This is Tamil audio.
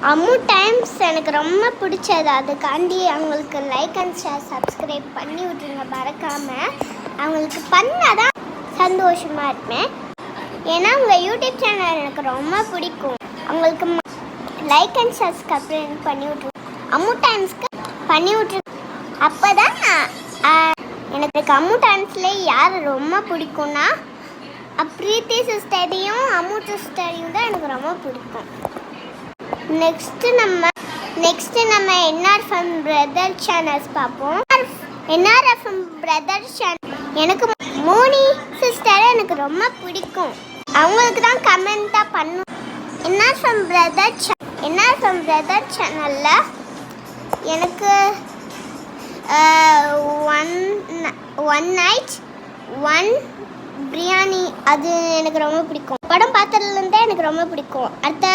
அம்மு டைம்ஸ் எனக்கு ரொம்ப பிடிச்சது. அதுக்காண்டி அவங்களுக்கு லைக் அண்ட் ஷேர் சப்ஸ்கிரைப் பண்ணி விட்ருங்க மறக்காமல். அவங்களுக்கு பண்ணால் தான் சந்தோஷமாக இருப்பேன். ஏன்னா உங்கள் யூடியூப் சேனல் எனக்கு ரொம்ப பிடிக்கும். அவங்களுக்கு லைக் அண்ட் சப்ஸ்கிரைப் பண்ணி விட்ருங்க. அம்மு டைம்ஸ்க்கு பண்ணி விட்ரு. அப்போ தான் எனக்கு அம்மு டான்ஸில் யார் ரொம்ப பிடிக்கும்னா பிரீத்தி சிஸ்டரையும் அம்மு சிஸ்டரையும் தான் எனக்கு ரொம்ப பிடிக்கும். நெக்ஸ்ட்டு நம்ம என்ஆர்எஃப்எம் பிரதர் சேனல்ஸ் பார்ப்போம். என்ஆர்எஃப்எம் பிரதர் சேனல் எனக்கு மோனி சிஸ்டரை எனக்கு ரொம்ப பிடிக்கும். அவங்களுக்கு தான் கமெண்ட்டாக பண்ணும். என்ஆர்எஃப்எம் பிரதர் சேனலில் எனக்கு ஒன் நைட் ஒன் பிரியாணி அது எனக்கு ரொம்ப பிடிக்கும். படம் பார்த்ததுலேருந்தே எனக்கு ரொம்ப பிடிக்கும். அடுத்த